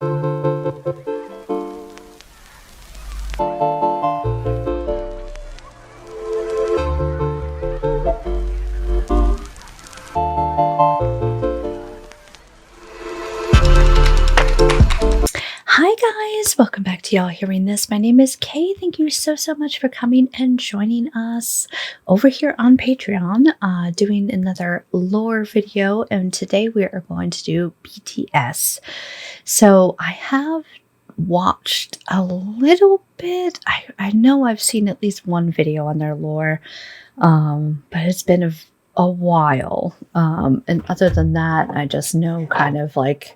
Hi guys, welcome back to y'all hearing this. My name is Kay. Thank you so much for coming and joining us over here on Patreon, doing another lore video. And today we are going to do BTS. So I have watched a little bit. I know I've seen at least one video on their lore, but it's been a while. And other than that, I just know kind of like,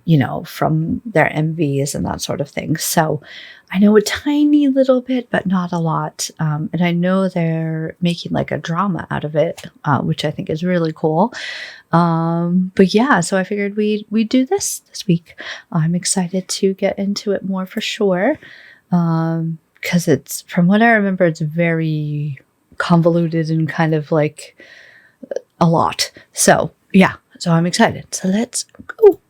you know, from their MVs and that sort of thing. So I know a tiny little bit, but not a lot. And I know they're making like a drama out of it, which I think is really cool. But yeah, so I figured we'd do this week. I'm excited to get into it more for sure. Because it's, from what I remember, it's very convoluted and kind of like a lot. So yeah, so I'm excited. So let's go.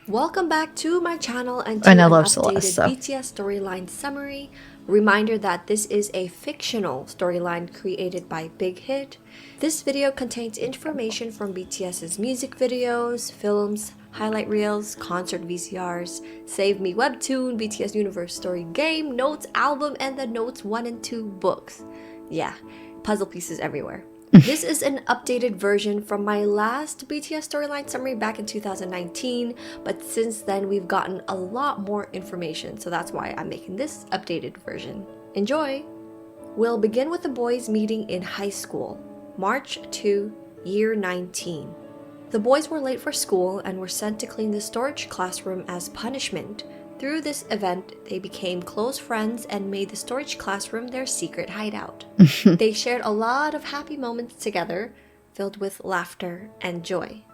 Welcome back to my channel and to And I an love updated Celeste, so. BTS storyline summary. Reminder that this is a fictional storyline created by Big Hit. This video contains information from BTS's music videos, films, highlight reels, concert VCRs, Save Me webtoon, BTS Universe story game, notes album, and the Notes 1 and 2 books. Yeah, puzzle pieces everywhere. This is an updated version from my last BTS storyline summary back in 2019, but since then we've gotten a lot more information, so that's why I'm making this updated version. Enjoy! We'll begin with the boys meeting in high school, March 2, year 19. The boys were late for school and were sent to clean the storage classroom as punishment. Through this event, they became close friends and made the storage classroom their secret hideout. They shared a lot of happy moments together, filled with laughter and joy.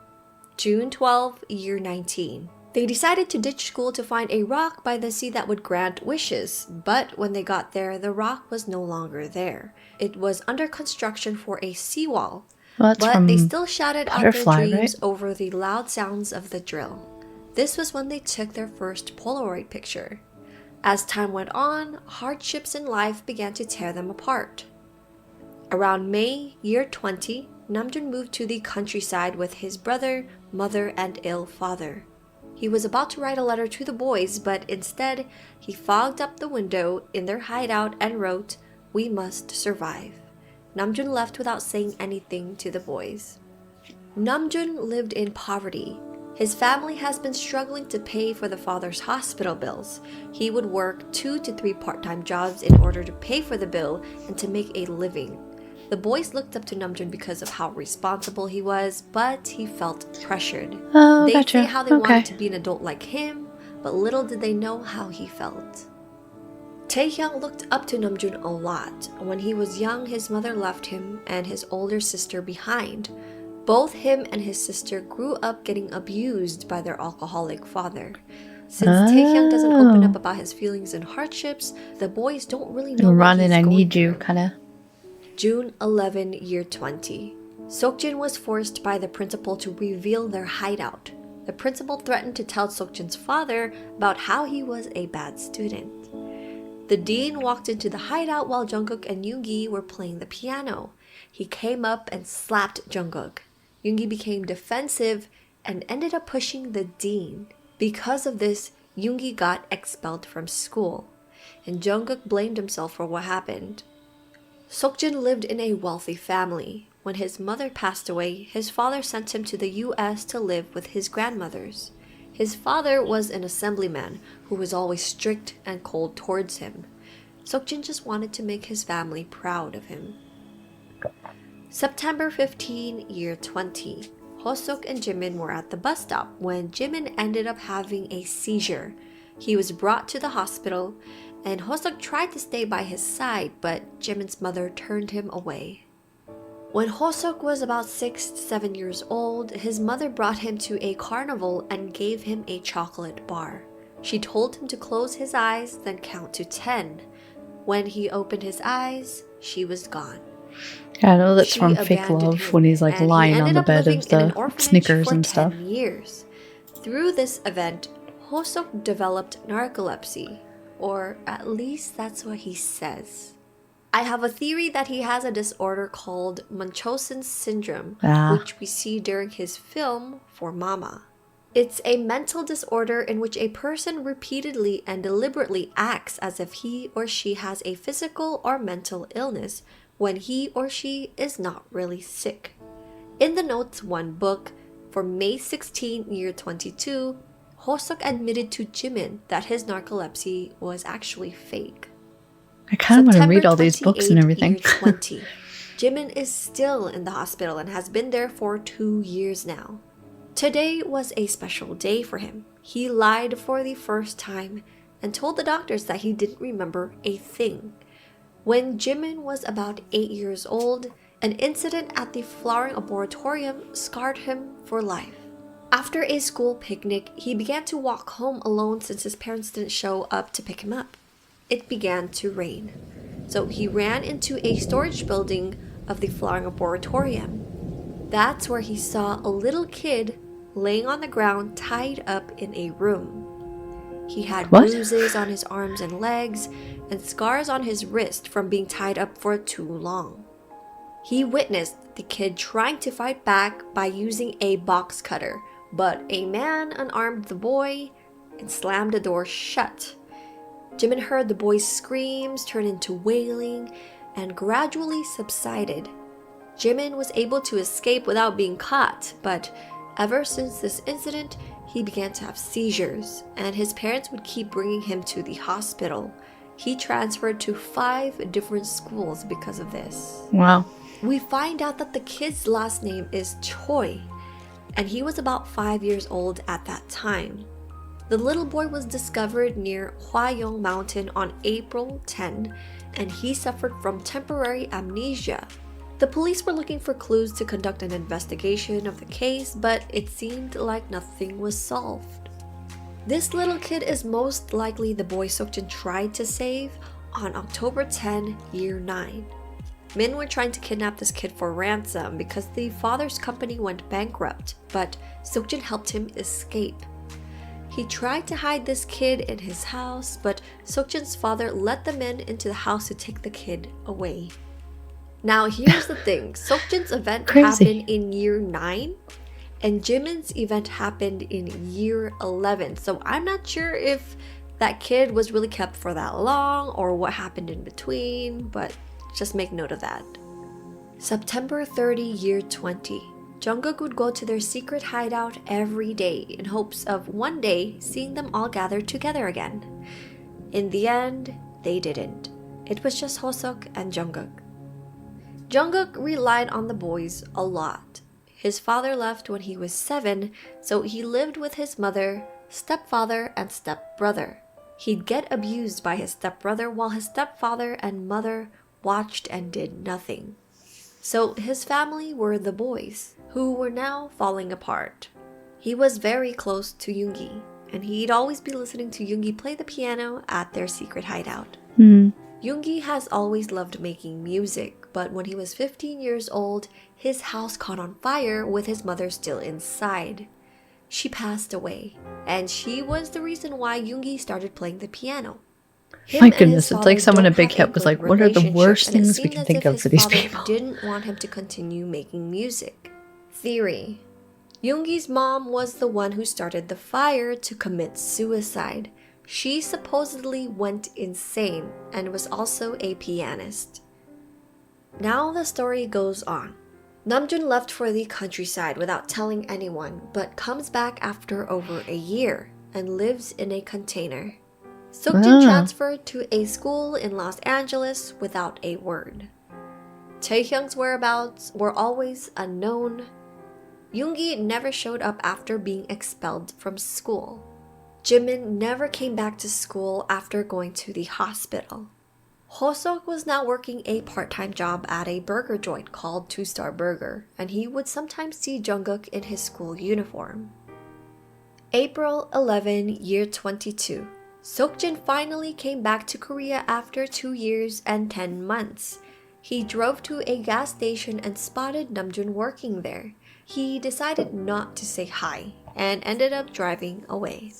June 12, year 19. They decided to ditch school to find a rock by the sea that would grant wishes, but when they got there, the rock was no longer there. It was under construction for a seawall, Well, but they still shouted out their Butterfly, dreams right? over the loud sounds of the drill. This was when they took their first Polaroid picture. As time went on, hardships in life began to tear them apart. Around May, year 20, Namjoon moved to the countryside with his brother, mother, and ill father. He was about to write a letter to the boys, but instead, he fogged up the window in their hideout and wrote, "We must survive." Namjoon left without saying anything to the boys. Namjoon lived in poverty. His family has been struggling to pay for the father's hospital bills. He would work 2 to 3 part-time jobs in order to pay for the bill and to make a living. The boys looked up to Namjoon because of how responsible he was, but he felt pressured. Oh, They'd gotcha. say how they wanted to be an adult like him, but little did they know how he felt. Taehyung looked up to Namjoon a lot. When he was young, his mother left him and his older sister behind. Both him and his sister grew up getting abused by their alcoholic father. Since Taehyung doesn't open up about his feelings and hardships, the boys don't really know what he's Running, I going need you, through. kind of. June 11, year 20. Seokjin was forced by the principal to reveal their hideout. The principal threatened to tell Seokjin's father about how he was a bad student. The dean walked into the hideout while Jungkook and Yoongi were playing the piano. He came up and slapped Jungkook. Yoongi became defensive and ended up pushing the dean. Because of this, Yoongi got expelled from school, and Jungkook blamed himself for what happened. Seokjin lived in a wealthy family. When his mother passed away, his father sent him to the US to live with his grandmothers. His father was an assemblyman who was always strict and cold towards him. Seokjin just wanted to make his family proud of him. September 15, year 20. Hoseok and Jimin were at the bus stop when Jimin ended up having a seizure. He was brought to the hospital, and Hoseok tried to stay by his side, but Jimin's mother turned him away. When Hoseok was about 6 to 7 years old, his mother brought him to a carnival and gave him a chocolate bar. She told him to close his eyes, then count to 10. When he opened his eyes, she was gone. Yeah, I know that's She from Fake abandoned Love him, when he's like and he lying on ended the up bed living of in an the orphanage Snickers for and stuff. 10 years. Through this event, Hosok developed narcolepsy, or at least that's what he says. I have a theory that he has a disorder called Munchausen syndrome, which we see during his film for Mama. It's a mental disorder in which a person repeatedly and deliberately acts as if he or she has a physical or mental illness when he or she is not really sick. In the Notes 1 book, for May 16, year 22, Hosok admitted to Jimin that his narcolepsy was actually fake. I kind of want to read all these books and everything. Year 20, Jimin is still in the hospital and has been there for 2 years now. Today was a special day for him. He lied for the first time and told the doctors that he didn't remember a thing. When Jimin was about 8 years old, an incident at the flowering arboretum scarred him for life. After a school picnic, he began to walk home alone since his parents didn't show up to pick him up. It began to rain, so he ran into a storage building of the flowering arboretum. That's where he saw a little kid laying on the ground tied up in a room. He had bruises on his arms and legs and scars on his wrist from being tied up for too long. He witnessed the kid trying to fight back by using a box cutter, but a man unarmed the boy and slammed the door shut. Jimin heard the boy's screams turn into wailing and gradually subsided. Jimin was able to escape without being caught, but ever since this incident, he began to have seizures, and his parents would keep bringing him to the hospital. He transferred to 5 different schools because of this. Wow. We find out that the kid's last name is Choi, and he was about 5 years old at that time. The little boy was discovered near Hwayong Mountain on April 10, and he suffered from temporary amnesia. The police were looking for clues to conduct an investigation of the case, but it seemed like nothing was solved. This little kid is most likely the boy Seokjin tried to save on October 10, year 9. Men were trying to kidnap this kid for ransom because the father's company went bankrupt, but Seokjin helped him escape. He tried to hide this kid in his house, but Seokjin's father let the men into the house to take the kid away. Now here's the thing, Seokjin's event happened in year 9 and Jimin's event happened in year 11. So I'm not sure if that kid was really kept for that long or what happened in between, but just make note of that. September 30, year 20. Jungkook would go to their secret hideout every day in hopes of one day seeing them all gathered together again. In the end, they didn't. It was just Hosok and Jungkook. Jungkook relied on the boys a lot. His father left when he was 7, so he lived with his mother, stepfather, and stepbrother. He'd get abused by his stepbrother while his stepfather and mother watched and did nothing. So his family were the boys, who were now falling apart. He was very close to Yoongi, and he'd always be listening to Yoongi play the piano at their secret hideout. Yoongi has always loved making music, but when he was 15 years old, his house caught on fire with his mother still inside. She passed away, and she was the reason why Yoongi started playing the piano. My goodness, it's like someone at Big Hit was like, what are the worst things we can think of for these people? Didn't want him to continue making music. Theory. Yoongi's mom was the one who started the fire to commit suicide. She supposedly went insane and was also a pianist. Now the story goes on. Namjoon left for the countryside without telling anyone, but comes back after over a year and lives in a container. Seokjin transferred to a school in Los Angeles without a word. Taehyung's whereabouts were always unknown. Yoongi never showed up after being expelled from school. Jimin never came back to school after going to the hospital. Hosok was now working a part-time job at a burger joint called 2-Star Burger, and he would sometimes see Jungkook in his school uniform. April 11, year 22. Seokjin finally came back to Korea after 2 years and 10 months. He drove to a gas station and spotted Namjoon working there. He decided not to say hi and ended up driving away.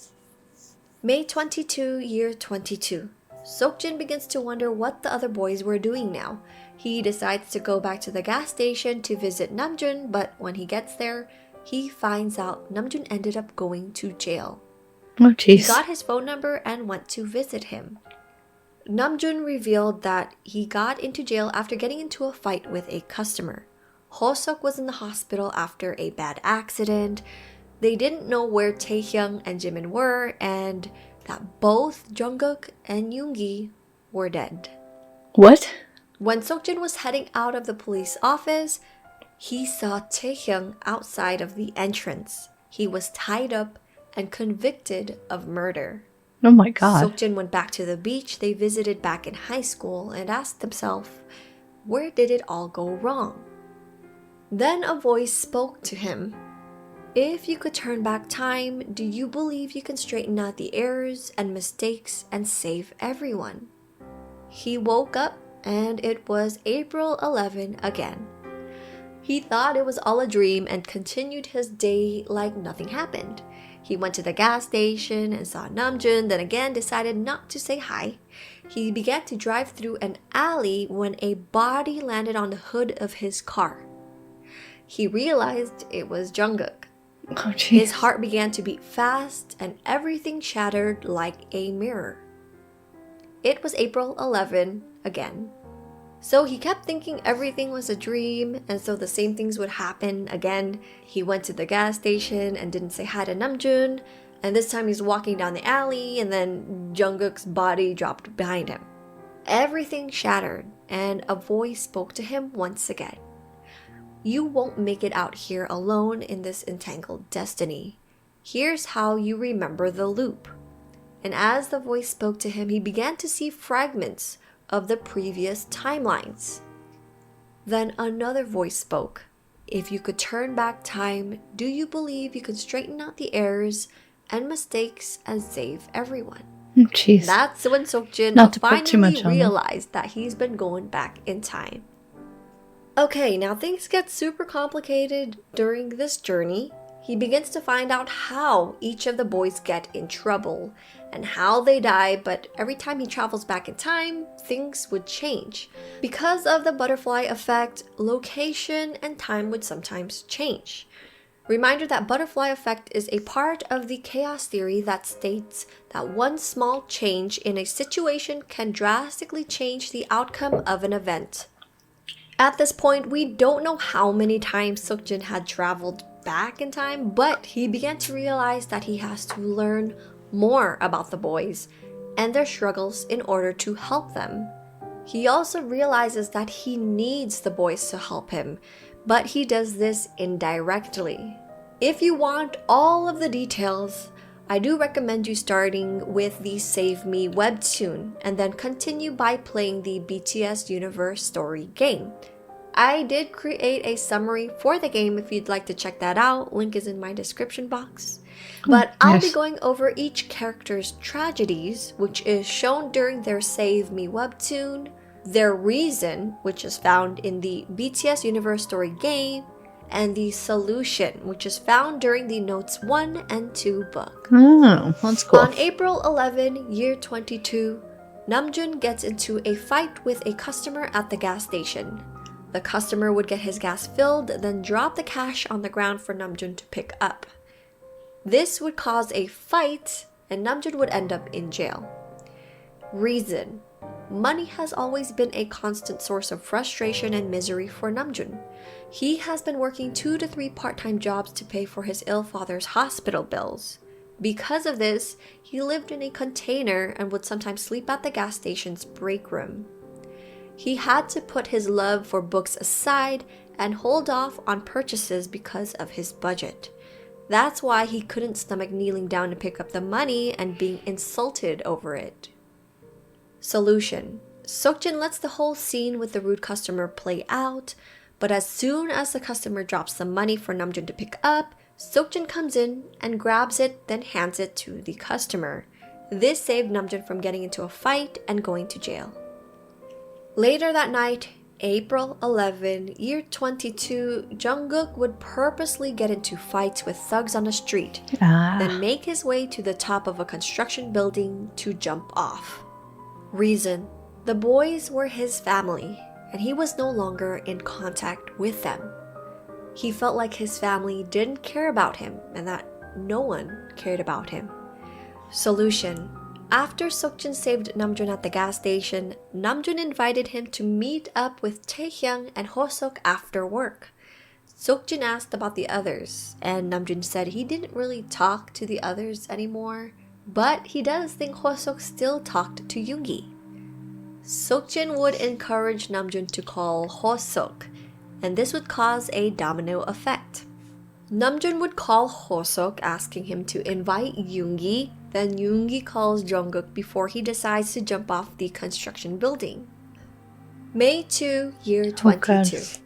May 22, year 22. Seokjin begins to wonder what the other boys were doing now. He decides to go back to the gas station to visit Namjoon, but when he gets there, he finds out Namjoon ended up going to jail. Oh, jeez. He got his phone number and went to visit him. Namjoon revealed that he got into jail after getting into a fight with a customer. Hoseok was in the hospital after a bad accident. They didn't know where Taehyung and Jimin were, and that both Jungkook and Yoongi were dead. What? When Seokjin was heading out of the police office, he saw Taehyung outside of the entrance. He was tied up and convicted of murder. Oh my god. Seokjin went back to the beach they visited back in high school and asked himself, where did it all go wrong? Then a voice spoke to him. If you could turn back time, do you believe you can straighten out the errors and mistakes and save everyone? He woke up and it was April 11 again. He thought it was all a dream and continued his day like nothing happened. He went to the gas station and saw Namjoon, then again decided not to say hi. He began to drive through an alley when a body landed on the hood of his car. He realized it was Jungkook. Oh, jeez. His heart began to beat fast and everything shattered like a mirror. It was April 11 again. So he kept thinking everything was a dream, and so the same things would happen again. He went to the gas station and didn't say hi to Namjoon, and this time he's walking down the alley and then Jungkook's body dropped behind him. Everything shattered, and a voice spoke to him once again. You won't make it out here alone in this entangled destiny. Here's how you remember the loop. And as the voice spoke to him, he began to see fragments of the previous timelines. Then another voice spoke. If you could turn back time, do you believe you could straighten out the errors and mistakes and save everyone? Oh, jeez. That's when Seokjin Not to put too finally much on him. realized that he's been going back in time. Okay, now things get super complicated during this journey. He begins to find out how each of the boys get in trouble and how they die, but every time he travels back in time, things would change. Because of the butterfly effect, location and time would sometimes change. Reminder that butterfly effect is a part of the chaos theory that states that one small change in a situation can drastically change the outcome of an event. At this point, we don't know how many times Seokjin had traveled back in time, but he began to realize that he has to learn more about the boys and their struggles in order to help them. He also realizes that he needs the boys to help him, but he does this indirectly. If you want all of the details, I do recommend you starting with the Save Me webtoon and then continue by playing the BTS Universe story game. I did create a summary for the game if you'd like to check that out. Link is in my description box. But I'll be going over each character's tragedies, which is shown during their Save Me webtoon, their reason, which is found in the BTS Universe story game, and the solution, which is found during the Notes 1 and 2 book. Oh, that's cool. On April 11, year 22, Namjoon gets into a fight with a customer at the gas station. The customer would get his gas filled, then drop the cash on the ground for Namjoon to pick up. This would cause a fight, and Namjoon would end up in jail. Reason: money has always been a constant source of frustration and misery for Namjoon. He has been working 2 to 3 part-time jobs to pay for his ill father's hospital bills. Because of this, he lived in a container and would sometimes sleep at the gas station's break room. He had to put his love for books aside and hold off on purchases because of his budget. That's why he couldn't stomach kneeling down to pick up the money and being insulted over it. Solution: Seokjin lets the whole scene with the rude customer play out, but as soon as the customer drops some money for Namjoon to pick up, Seokjin comes in and grabs it, then hands it to the customer. This saved Namjoon from getting into a fight and going to jail. Later that night, April 11, year 22, Jungkook would purposely get into fights with thugs on the street, then make his way to the top of a construction building to jump off. Reason: the boys were his family, and he was no longer in contact with them. He felt like his family didn't care about him and that no one cared about him. Solution: after Seokjin saved Namjoon at the gas station, Namjoon invited him to meet up with Taehyung and Hoseok after work. Seokjin asked about the others, and Namjoon said he didn't really talk to the others anymore, but he does think Hoseok still talked to Yoongi. Seokjin would encourage Namjoon to call Hoseok, and this would cause a domino effect. Namjoon would call Hoseok asking him to invite Yoongi, then Yoongi calls Jungkook before he decides to jump off the construction building. May 2, year 22.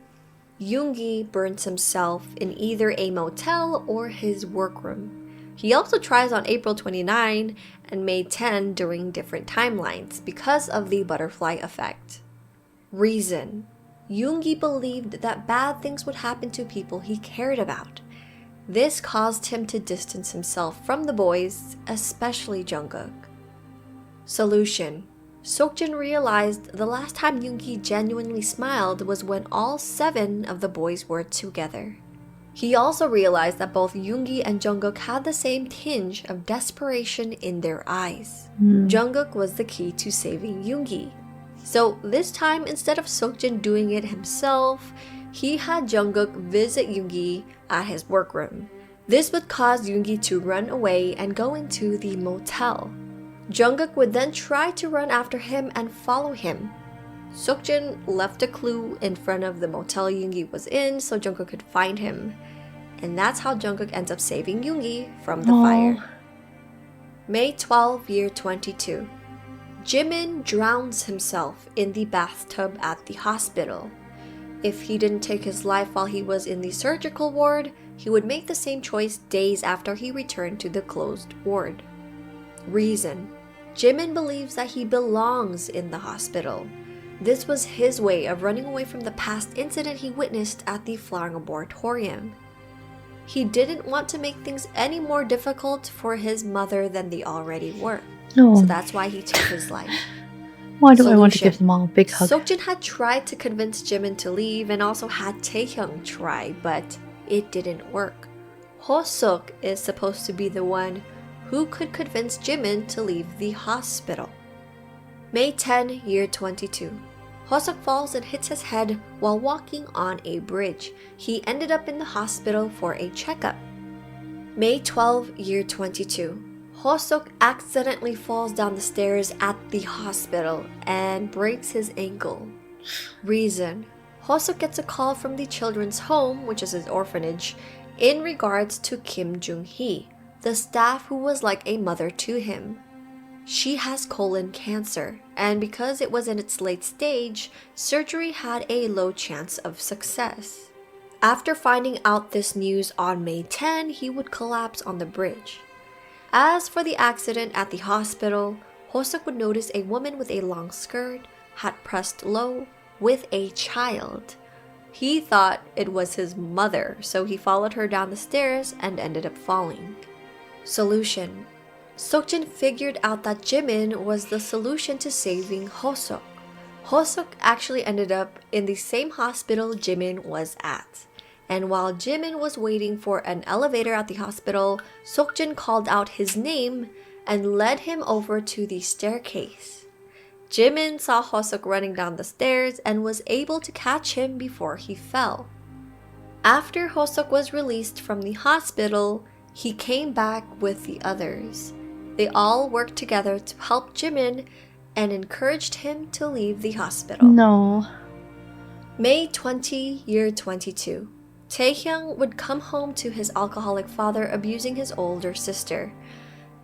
Yoongi burns himself in either a motel or his workroom. He also tries on April 29 and May 10 during different timelines because of the butterfly effect. Reason: Yoongi believed that bad things would happen to people he cared about. This caused him to distance himself from the boys, especially Jungkook. Solution: Seokjin realized the last time Yoongi genuinely smiled was when all 7 of the boys were together. He also realized that both Yoongi and Jungkook had the same tinge of desperation in their eyes. Jungkook was the key to saving Yoongi. So this time, instead of Seokjin doing it himself, he had Jungkook visit Yoongi at his workroom. This would cause Yoongi to run away and go into the motel. Jungkook would then try to run after him and follow him. Seokjin left a clue in front of the motel Yoongi was in so Jungkook could find him. And that's how Jungkook ends up saving Yoongi from the fire. May 12, year 22. Jimin drowns himself in the bathtub at the hospital. If he didn't take his life while he was in the surgical ward, he would make the same choice days after he returned to the closed ward. Reason: Jimin believes that he belongs in the hospital. This was his way of running away from the past incident he witnessed at the Flowering Laboratorium. He didn't want to make things any more difficult for his mother than they already were. So that's why he took his life. Why do I want to give them all a big hug? Seokjin had tried to convince Jimin to leave and also had Taehyung try, but it didn't work. Hoseok is supposed to be the one who could convince Jimin to leave the hospital. May 10, year 22. Hoseok falls and hits his head while walking on a bridge. He ended up in the hospital for a checkup. May 12, year 22. Hoseok accidentally falls down the stairs at the hospital and breaks his ankle. Reason: Hoseok gets a call from the children's home, which is his orphanage, in regards to Kim Jung-hee, the staff who was like a mother to him. She has colon cancer, and because it was in its late stage, surgery had a low chance of success. After finding out this news on May 10, he would collapse on the bridge. As for the accident at the hospital, Hoseok would notice a woman with a long skirt, hat pressed low, with a child. He thought it was his mother, so he followed her down the stairs and ended up falling. Solution: Seokjin figured out that Jimin was the solution to saving Hoseok. Hoseok actually ended up in the same hospital Jimin was at. And while Jimin was waiting for an elevator at the hospital, Seokjin called out his name and led him over to the staircase. Jimin saw Hoseok running down the stairs and was able to catch him before he fell. After Hoseok was released from the hospital, he came back with the others. They all worked together to help Jimin and encouraged him to leave the hospital. No. May 20, year 22. Taehyung would come home to his alcoholic father abusing his older sister.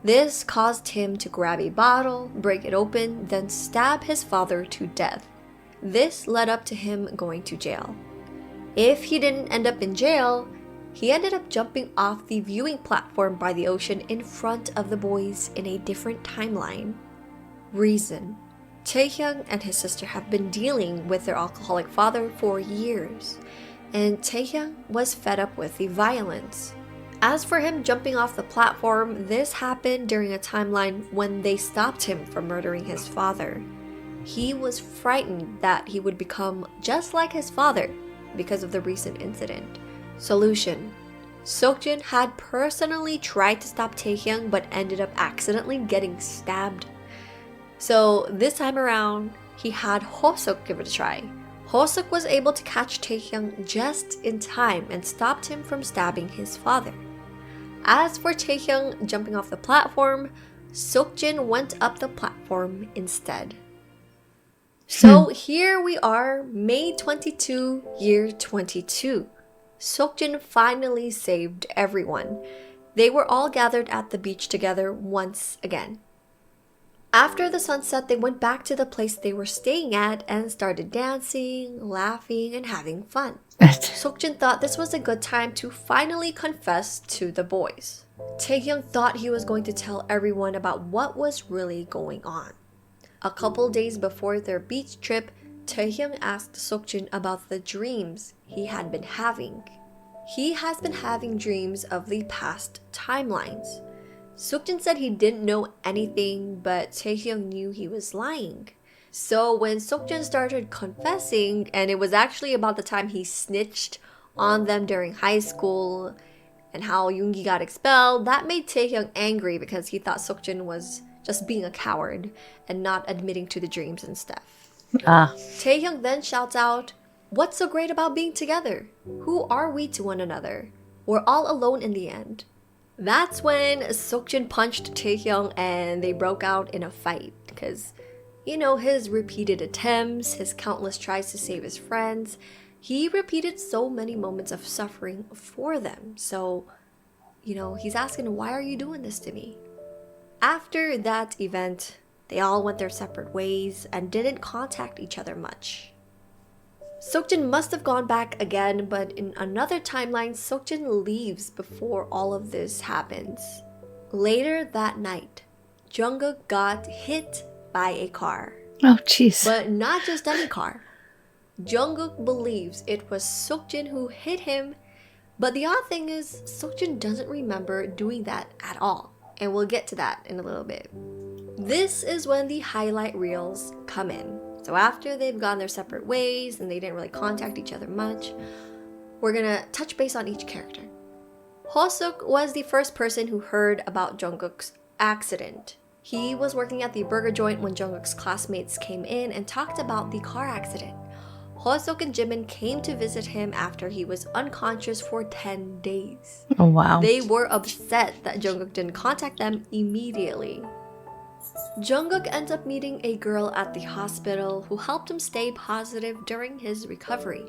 This caused him to grab a bottle, break it open, then stab his father to death. This led up to him going to jail. If he didn't end up in jail, he ended up jumping off the viewing platform by the ocean in front of the boys in a different timeline. Reason: Taehyung and his sister have been dealing with their alcoholic father for years, and Taehyung was fed up with the violence. As for him jumping off the platform, this happened during a timeline when they stopped him from murdering his father. He was frightened that he would become just like his father because of the recent incident. Solution: Seokjin had personally tried to stop Taehyung but ended up accidentally getting stabbed. So this time around, he had Hoseok give it a try. Hoseok was able to catch Taehyung just in time and stopped him from stabbing his father. As for Taehyung jumping off the platform, Seokjin went up the platform instead. So here we are, May 22, year 22. Seokjin finally saved everyone. They were all gathered at the beach together once again. After the sunset, they went back to the place they were staying at and started dancing, laughing, and having fun. Seokjin thought this was a good time to finally confess to the boys. Taehyung thought he was going to tell everyone about what was really going on. A couple days before their beach trip, Taehyung asked Seokjin about the dreams he had been having. He has been having dreams of the past timelines. Seokjin said he didn't know anything, but Taehyung knew he was lying. So when Seokjin started confessing, and it was actually about the time he snitched on them during high school and how Yoongi got expelled, that made Taehyung angry because he thought Seokjin was just being a coward and not admitting to the dreams and stuff. Taehyung then shouts out, "What's so great about being together? Who are we to one another? We're all alone in the end." That's when Seokjin punched Taehyung and they broke out in a fight because, his repeated attempts, his countless tries to save his friends, he repeated so many moments of suffering for them. So, he's asking, why are you doing this to me? After that event, they all went their separate ways and didn't contact each other much. Seokjin must have gone back again, but in another timeline, Seokjin leaves before all of this happens. Later that night, Jungkook got hit by a car. Oh, jeez. But not just any car. Jungkook believes it was Seokjin who hit him, but the odd thing is, Seokjin doesn't remember doing that at all, and we'll get to that in a little bit. This is when the highlight reels come in. So after they've gone their separate ways and they didn't really contact each other much, we're gonna touch base on each character. Hoseok was the first person who heard about Jungkook's accident. He was working at the burger joint when Jungkook's classmates came in and talked about the car accident. Hoseok and Jimin came to visit him after he was unconscious for 10 days. Oh, wow. They were upset that Jungkook didn't contact them immediately. Jungkook ends up meeting a girl at the hospital who helped him stay positive during his recovery.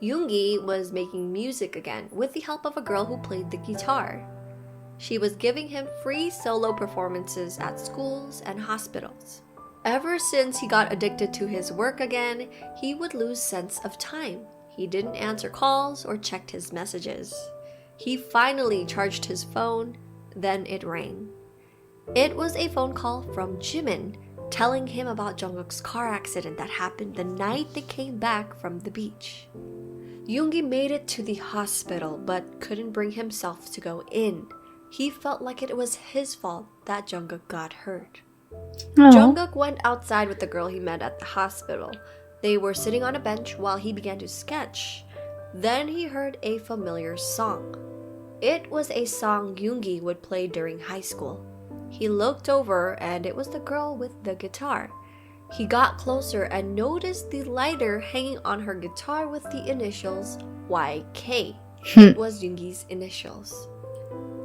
Yoongi was making music again with the help of a girl who played the guitar. She was giving him free solo performances at schools and hospitals. Ever since he got addicted to his work again, he would lose sense of time. He didn't answer calls or checked his messages. He finally charged his phone, then it rang. It was a phone call from Jimin, telling him about Jungkook's car accident that happened the night they came back from the beach. Yoongi made it to the hospital but couldn't bring himself to go in. He felt like it was his fault that Jungkook got hurt. Oh. Jungkook went outside with the girl he met at the hospital. They were sitting on a bench while he began to sketch. Then he heard a familiar song. It was a song Yoongi would play during high school. He looked over and it was the girl with the guitar. He got closer and noticed the lighter hanging on her guitar with the initials YK. It was Yoongi's initials.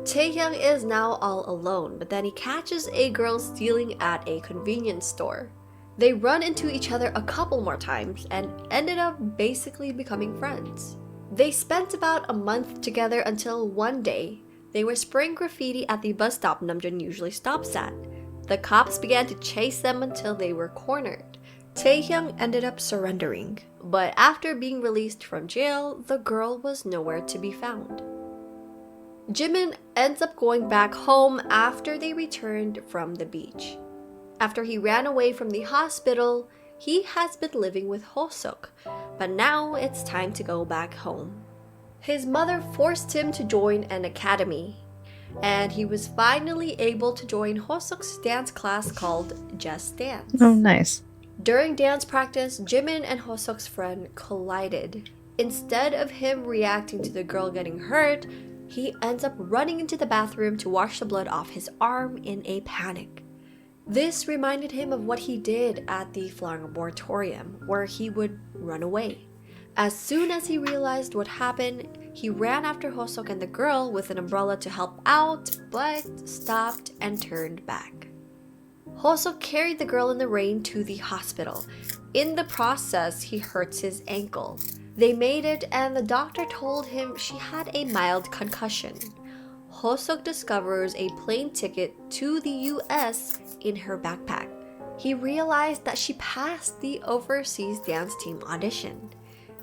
Taehyung is now all alone, but then he catches a girl stealing at a convenience store. They run into each other a couple more times and ended up basically becoming friends. They spent about a month together until one day, they were spraying graffiti at the bus stop Namjoon usually stops at. The cops began to chase them until they were cornered. Taehyung ended up surrendering, but after being released from jail, the girl was nowhere to be found. Jimin ends up going back home after they returned from the beach. After he ran away from the hospital, he has been living with Hosuk, but now it's time to go back home. His mother forced him to join an academy, and he was finally able to join Hosuk's dance class called Just Dance. Oh, nice. During dance practice, Jimin and Hosuk's friend collided. Instead of him reacting to the girl getting hurt, he ends up running into the bathroom to wash the blood off his arm in a panic. This reminded him of what he did at the Flowering Moratorium, where he would run away. As soon as he realized what happened, he ran after Hosuk and the girl with an umbrella to help out, but stopped and turned back. Hosuk carried the girl in the rain to the hospital. In the process, he hurts his ankle. They made it, and the doctor told him she had a mild concussion. Hosuk discovers a plane ticket to the US in her backpack. He realized that she passed the overseas dance team audition.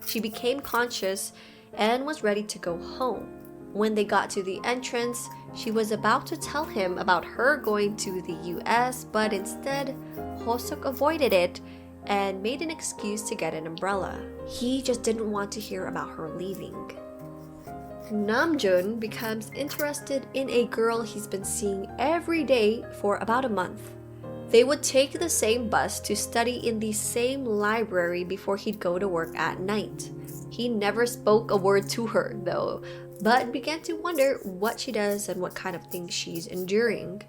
She became conscious and was ready to go home. When they got to the entrance, she was about to tell him about her going to the US, but instead, Hosuk avoided it and made an excuse to get an umbrella. He just didn't want to hear about her leaving. Namjoon becomes interested in a girl he's been seeing every day for about a month. They would take the same bus to study in the same library before he'd go to work at night. He never spoke a word to her, though, but began to wonder what she does and what kind of things she's enduring.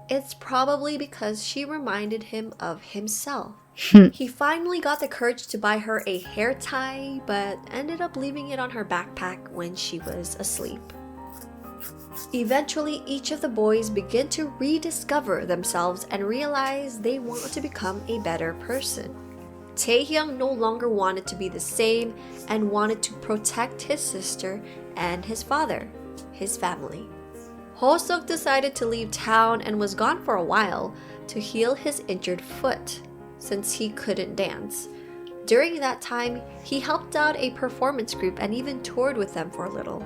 It's probably because she reminded him of himself. He finally got the courage to buy her a hair tie, but ended up leaving it on her backpack when she was asleep. Eventually, each of the boys begin to rediscover themselves and realize they want to become a better person. Taehyung no longer wanted to be the same and wanted to protect his sister and his father, his family. Hosuk decided to leave town and was gone for a while to heal his injured foot, since he couldn't dance. During that time, he helped out a performance group and even toured with them for a little.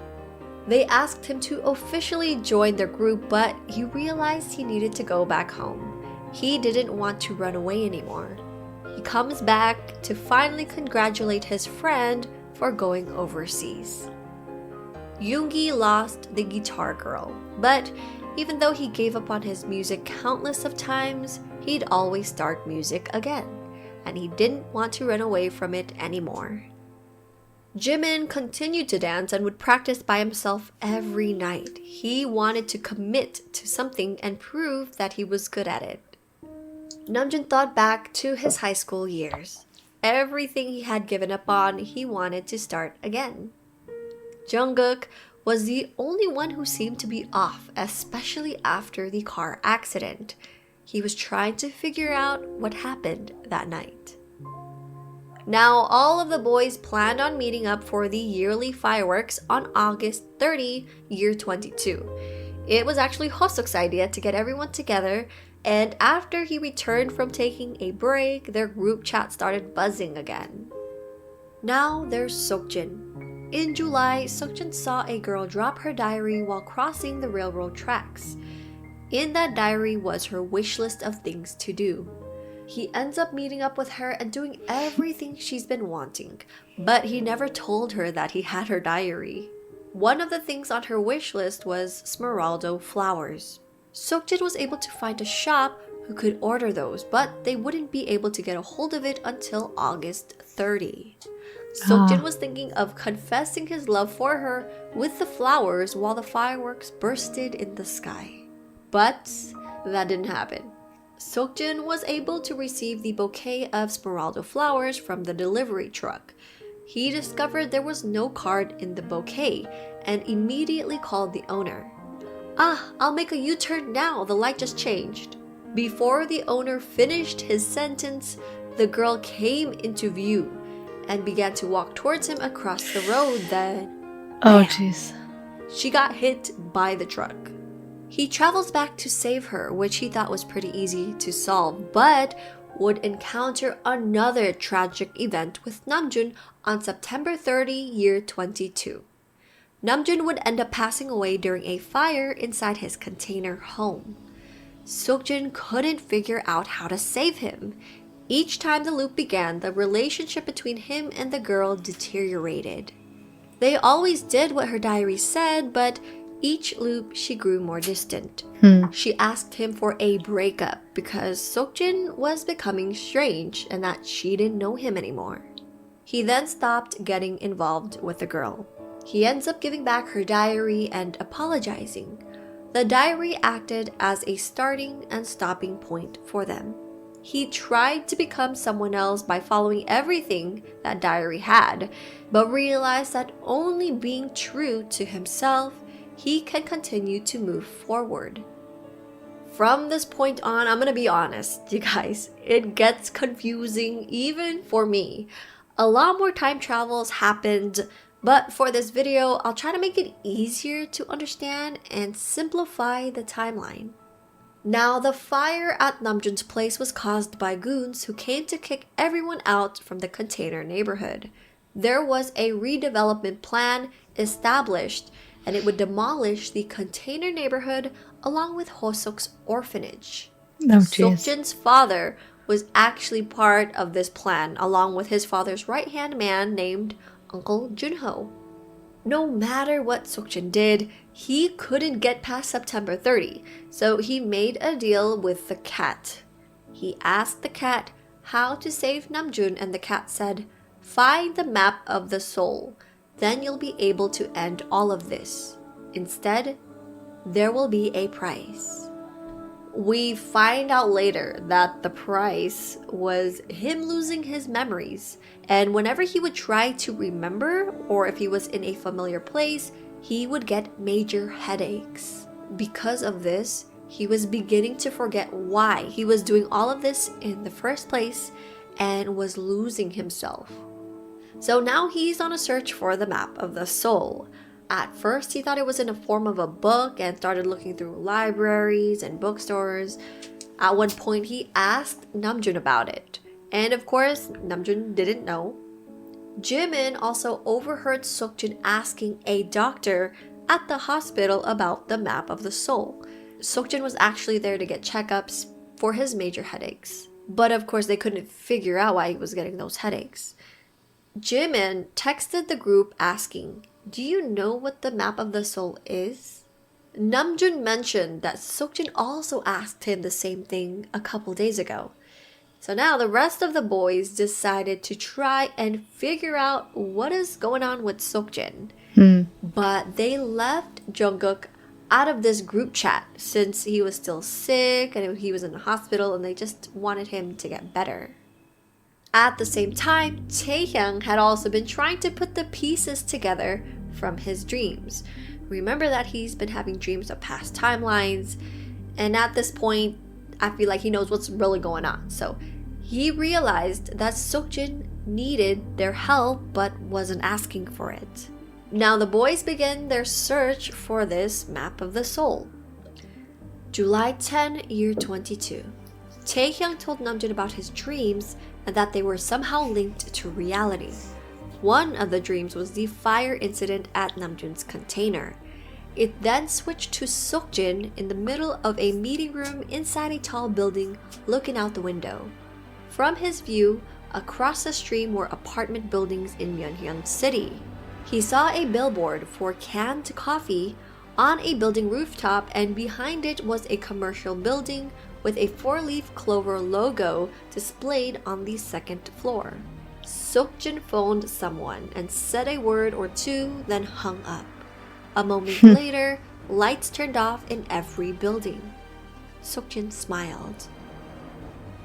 They asked him to officially join their group, but he realized he needed to go back home. He didn't want to run away anymore. He comes back to finally congratulate his friend for going overseas. Yoongi lost the guitar girl, but even though he gave up on his music countless of times, he'd always start music again, and he didn't want to run away from it anymore. Jimin continued to dance and would practice by himself every night. He wanted to commit to something and prove that he was good at it. Namjoon thought back to his high school years. Everything he had given up on, he wanted to start again. Jungkook was the only one who seemed to be off, especially after the car accident. He was trying to figure out what happened that night. Now, all of the boys planned on meeting up for the yearly fireworks on August 30, year 22. It was actually Hosuk's idea to get everyone together, and after he returned from taking a break, their group chat started buzzing again. Now there's Seokjin. In July, Seokjin saw a girl drop her diary while crossing the railroad tracks. In that diary was her wish list of things to do. He ends up meeting up with her and doing everything she's been wanting, but he never told her that he had her diary. One of the things on her wish list was Smeraldo flowers. Seokjin was able to find a shop who could order those, but they wouldn't be able to get a hold of it until August 30. Seokjin was thinking of confessing his love for her with the flowers while the fireworks bursted in the sky. But that didn't happen. Seokjin was able to receive the bouquet of Smeraldo flowers from the delivery truck. He discovered there was no card in the bouquet and immediately called the owner. I'll make a U-turn now, the light just changed. Before the owner finished his sentence, the girl came into view and began to walk towards him across the road. Then, oh jeez, she got hit by the truck. He travels back to save her, which he thought was pretty easy to solve, but would encounter another tragic event with Namjoon on September 30, year 22. Namjoon would end up passing away during a fire inside his container home. Seokjin couldn't figure out how to save him. Each time the loop began, the relationship between him and the girl deteriorated. They always did what her diary said, but each loop she grew more distant. She asked him for a breakup because Seokjin was becoming strange and that she didn't know him anymore. He then stopped getting involved with the girl. He ends up giving back her diary and apologizing. The diary acted as a starting and stopping point for them. He tried to become someone else by following everything that diary had, but realized that only being true to himself, he can continue to move forward. From this point on, I'm gonna be honest, you guys, it gets confusing even for me. A lot more time travels happened, but for this video, I'll try to make it easier to understand and simplify the timeline. Now, the fire at Namjoon's place was caused by goons who came to kick everyone out from the container neighborhood. There was a redevelopment plan established, and it would demolish the container neighborhood along with Hosok's orphanage. Seokjin's father was actually part of this plan, along with his father's right-hand man named Uncle Junho. No matter what Seokjin did, he couldn't get past September 30, so he made a deal with the cat. He asked the cat how to save Namjoon, and the cat said, "Find the map of the soul, then you'll be able to end all of this. Instead, there will be a price." We find out later that the price was him losing his memories, and whenever he would try to remember, or if he was in a familiar place, he would get major headaches. Because of this, he was beginning to forget why he was doing all of this in the first place and was losing himself. So now he's on a search for the map of the soul. At first, he thought it was in the form of a book and started looking through libraries and bookstores. At one point, he asked Namjoon about it. And of course, Namjoon didn't know. Jimin also overheard Seokjin asking a doctor at the hospital about the map of the soul. Seokjin was actually there to get checkups for his major headaches. But of course, they couldn't figure out why he was getting those headaches. Jimin texted the group asking, "Do you know what the map of the soul is?" Namjoon mentioned that Seokjin also asked him the same thing a couple days ago. So now the rest of the boys decided to try and figure out what is going on with Seokjin. But they left Jungkook out of this group chat since he was still sick and he was in the hospital, and they just wanted him to get better. At the same time, Taehyung had also been trying to put the pieces together from his dreams. Remember that he's been having dreams of past timelines, and at this point, I feel like he knows what's really going on. So he realized that Seokjin needed their help but wasn't asking for it. Now the boys begin their search for this map of the soul. July 10, year 22. Taehyung told Namjoon about his dreams and that they were somehow linked to reality. One of the dreams was the fire incident at Namjoon's container. It then switched to Seokjin in the middle of a meeting room inside a tall building looking out the window. From his view, across the stream were apartment buildings in Myeonhyun City. He saw a billboard for canned coffee on a building rooftop, and behind it was a commercial building with a four-leaf clover logo displayed on the second floor. Seokjin phoned someone and said a word or two, then hung up. A moment later, lights turned off in every building. Seokjin smiled.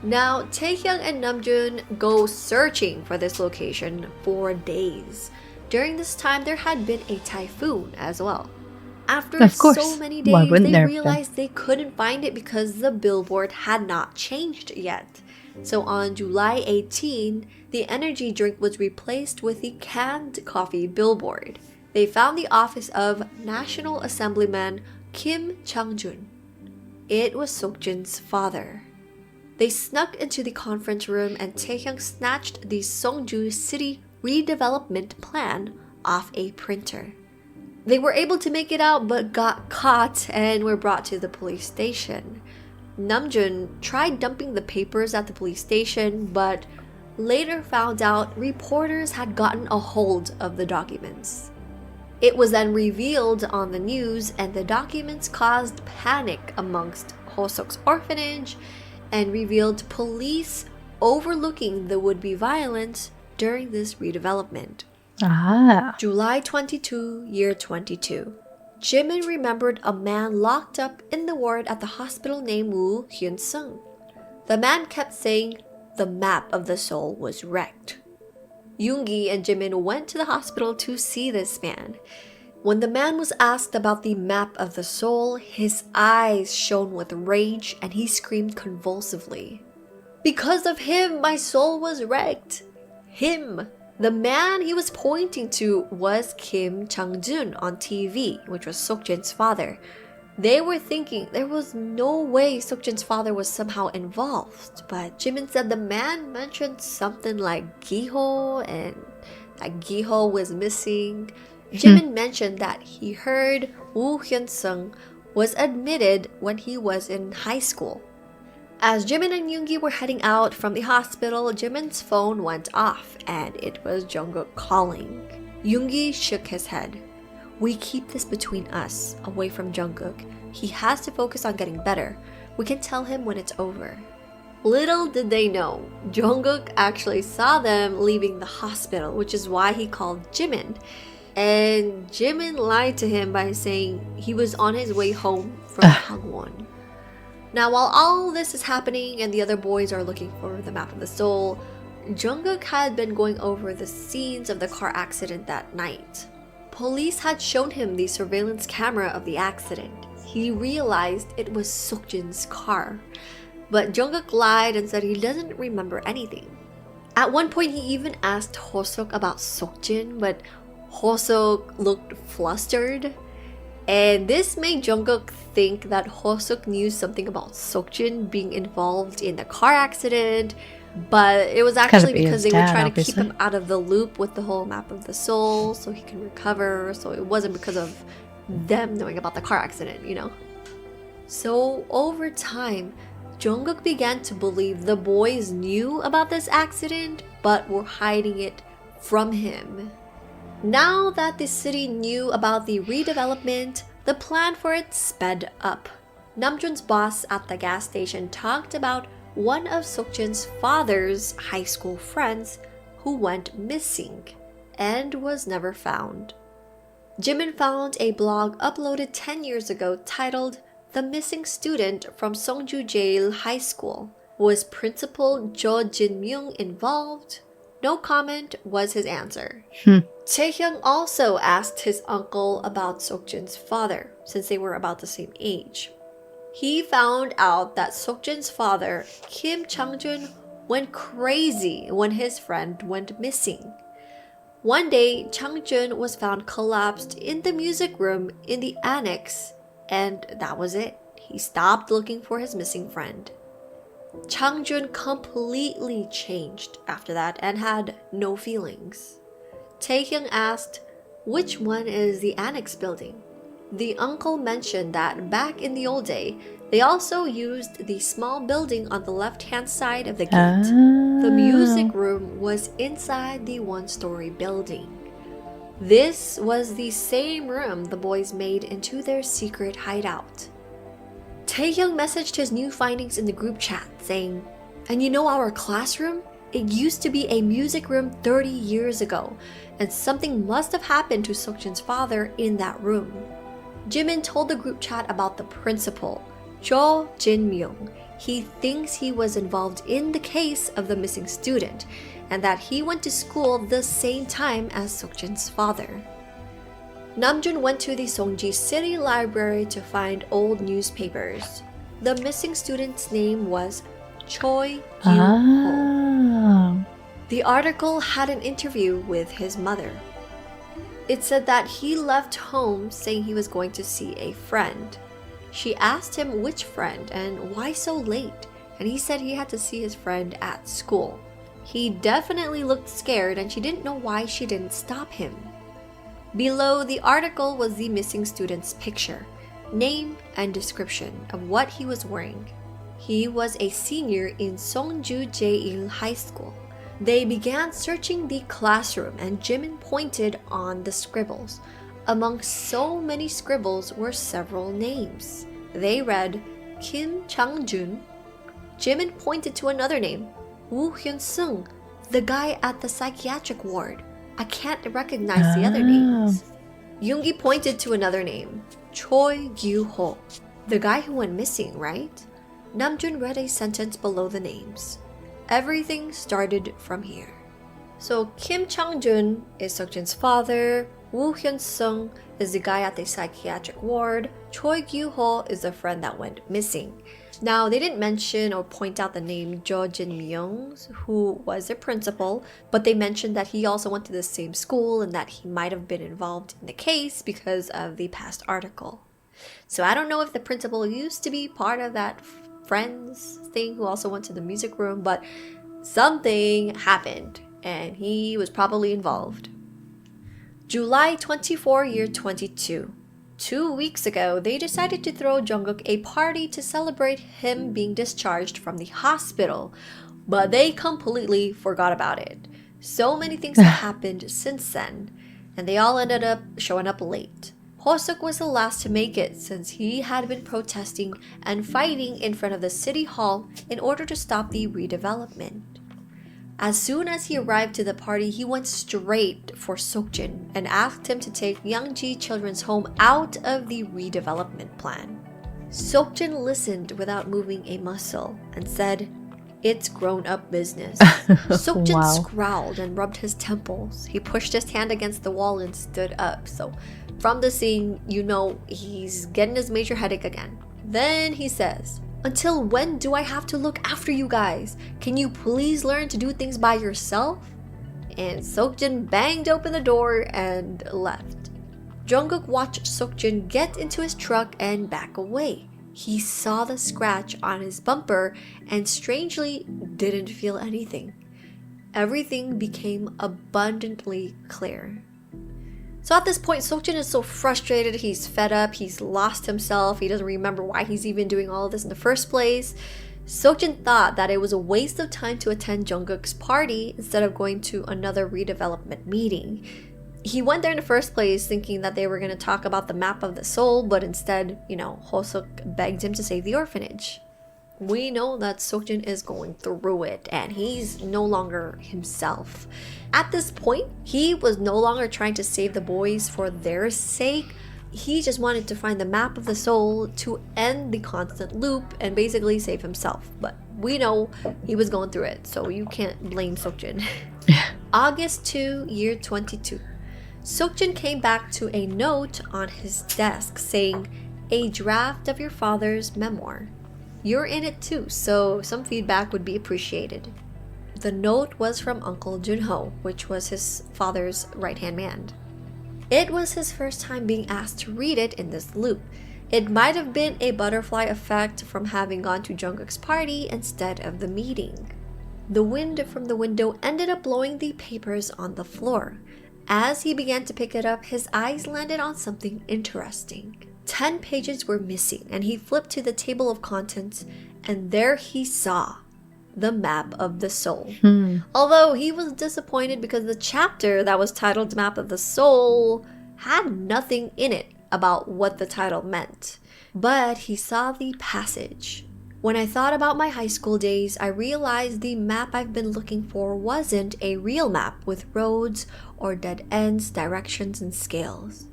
Now, Taehyung and Namjoon go searching for this location for days. During this time, there had been a typhoon as well. After so many days, they realized they couldn't find it because the billboard had not changed yet. So on July 18, the energy drink was replaced with the canned coffee billboard. They found the office of National Assemblyman Kim Chang-jun. It was Seokjin's father. They snuck into the conference room, and Taehyung snatched the Seongju City redevelopment plan off a printer. They were able to make it out but got caught and were brought to the police station. Namjoon tried dumping the papers at the police station, but later found out reporters had gotten a hold of the documents. It was then revealed on the news, and the documents caused panic amongst Hosok's orphanage and revealed police overlooking the would-be violence during this redevelopment. July 22, year 22. Jimin remembered a man locked up in the ward at the hospital named Woo Hyun-sung. The man kept saying the map of the soul was wrecked. Yoongi and Jimin went to the hospital to see this man. When the man was asked about the map of the soul, his eyes shone with rage and he screamed convulsively. Because of him, my soul was wrecked. Him. The man he was pointing to was Kim Chang-jun on TV, which was Seokjin's father. They were thinking there was no way Seokjin's father was somehow involved, but Jimin said the man mentioned something like Giho and that Giho was missing. Jimin mentioned that he heard Woo Hyun-sung was admitted when he was in high school. As Jimin and Yoongi were heading out from the hospital, Jimin's phone went off and it was Jungkook calling. Yoongi shook his head. We keep this between us, away from Jungkook. He has to focus on getting better. We can tell him when it's over. Little did they know, Jungkook actually saw them leaving the hospital, which is why he called Jimin. And Jimin lied to him by saying he was on his way home from Hangwon. Now, while all this is happening and the other boys are looking for the map of the soul, Jungkook had been going over the scenes of the car accident that night. Police had shown him the surveillance camera of the accident. He realized it was Seokjin's car, but Jungkook lied and said he doesn't remember anything. At one point, he even asked Hosok about Seokjin, but Hosok looked flustered. And this made Jungkook think that Hosok knew something about Seokjin being involved in the car accident, but it was actually because they were trying to keep him out of the loop with the whole map of the soul so he can recover, so it wasn't because of them knowing about the car accident, you know? So over time, Jungkook began to believe the boys knew about this accident but were hiding it from him. Now that the city knew about the redevelopment, the plan for it sped up. Namjoon's boss at the gas station talked about one of Seokjin's father's high school friends who went missing and was never found. Jimin found a blog uploaded 10 years ago titled "The Missing Student from Songju Jail High School. Was Principal Jo Jin-myung involved?" No comment was his answer. Taehyung also asked his uncle about Seokjin's father, since they were about the same age. He found out that Seokjin's father, Kim Chang-jun, went crazy when his friend went missing. One day, Chang-jun was found collapsed in the music room in the annex, and that was it. He stopped looking for his missing friend. Chang-jun completely changed after that and had no feelings. Taehyung asked, which one is the annex building? The uncle mentioned that back in the old day, they also used the small building on the left-hand side of the gate. The music room was inside the one-story building. This was the same room the boys made into their secret hideout. Taehyung messaged his new findings in the group chat, saying, "And you know our classroom? It used to be a music room 30 years ago, and something must have happened to Seokjin's father in that room." Jimin told the group chat about the principal, Jo Jin-myung. He thinks he was involved in the case of the missing student, and that he went to school the same time as Seokjin's father. Namjoon went to the Songji City Library to find old newspapers. The missing student's name was Choi Gyun-ho. The article had an interview with his mother. It said that he left home saying he was going to see a friend. She asked him which friend and why so late, and he said he had to see his friend at school. He definitely looked scared and she didn't know why she didn't stop him. Below the article was the missing student's picture, name, and description of what he was wearing. He was a senior in Songju Jae-il High School. They began searching the classroom and Jimin pointed on the scribbles. Among so many scribbles were several names. They read Kim Chang-jun. Jimin pointed to another name, Woo Hyun-sung, the guy at the psychiatric ward. I can't recognize the other names. Yoongi pointed to another name, Choi Gyu-ho, the guy who went missing, right? Namjoon read a sentence below the names. Everything started from here. So Kim Chang-jun is Seokjin's father, Woo Hyun-sung is the guy at the psychiatric ward, Choi Gyu-ho is the friend that went missing. Now, they didn't mention or point out the name Jo Jin-myung, who was the principal, but they mentioned that he also went to the same school and that he might have been involved in the case because of the past article. So I don't know if the principal used to be part of that friends thing who also went to the music room, but something happened and he was probably involved. July 24, year 22. 2 weeks ago, they decided to throw Jungkook a party to celebrate him being discharged from the hospital, but they completely forgot about it. So many things have happened since then, and they all ended up showing up late. Hoseok was the last to make it since he had been protesting and fighting in front of the city hall in order to stop the redevelopment. As soon as he arrived to the party, he went straight for Seokjin and asked him to take Youngji Children's Home out of the redevelopment plan. Seokjin listened without moving a muscle and said, "It's grown-up business." Seokjin scowled and rubbed his temples. He pushed his hand against the wall and stood up. So from the scene, you know he's getting his major headache again. Then he says, "Until when do I have to look after you guys? Can you please learn to do things by yourself?" And Seokjin banged open the door and left. Jungkook watched Seokjin get into his truck and back away. He saw the scratch on his bumper and strangely didn't feel anything. Everything became abundantly clear. So at this point, Seokjin is so frustrated, he's fed up, he's lost himself, he doesn't remember why he's even doing all of this in the first place. Seokjin thought that it was a waste of time to attend Jungkook's party instead of going to another redevelopment meeting. He went there in the first place thinking that they were going to talk about the map of the soul, but instead, Hoseok begged him to save the orphanage. We know that Seokjin is going through it and he's no longer himself. At this point, he was no longer trying to save the boys for their sake. He just wanted to find the map of the soul to end the constant loop and basically save himself. But we know he was going through it, so you can't blame Seokjin. August 2, year 22. Seokjin came back to a note on his desk saying, "A draft of your father's memoir. You're in it too, so some feedback would be appreciated." The note was from Uncle Junho, which was his father's right-hand man. It was his first time being asked to read it in this loop. It might have been a butterfly effect from having gone to Jungkook's party instead of the meeting. The wind from the window ended up blowing the papers on the floor. As he began to pick it up, his eyes landed on something interesting. 10 pages were missing, and he flipped to the table of contents, and there he saw the map of the soul. Although he was disappointed because the chapter that was titled Map of the Soul had nothing in it about what the title meant. But he saw the passage. "When I thought about my high school days, I realized the map I've been looking for wasn't a real map with roads or dead ends, directions, and scales.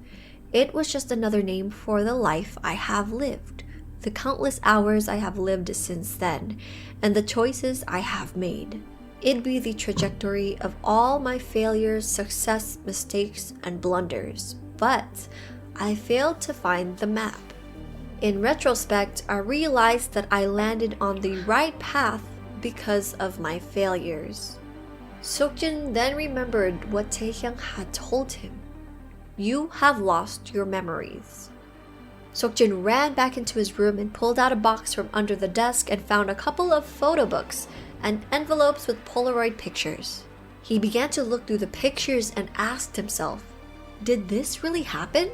It was just another name for the life I have lived, the countless hours I have lived since then, and the choices I have made. It'd be the trajectory of all my failures, success, mistakes, and blunders. But I failed to find the map. In retrospect, I realized that I landed on the right path because of my failures." Seokjin then remembered what Taehyung had told him. "You have lost your memories." Seokjin ran back into his room and pulled out a box from under the desk and found a couple of photo books and envelopes with Polaroid pictures. He began to look through the pictures and asked himself, did this really happen?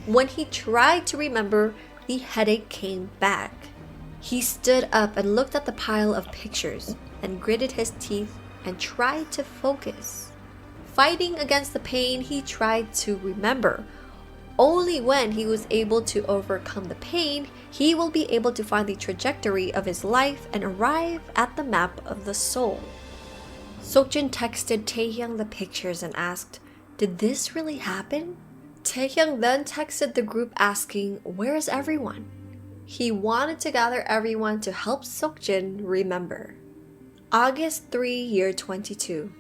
When he tried to remember, the headache came back. He stood up and looked at the pile of pictures and gritted his teeth and tried to focus. Fighting against the pain, he tried to remember. Only when he was able to overcome the pain, he will be able to find the trajectory of his life and arrive at the map of the soul. Seokjin texted Taehyung the pictures and asked, "Did this really happen?" Taehyung then texted the group asking, "Where is everyone?" He wanted to gather everyone to help Seokjin remember. August 3, year 22.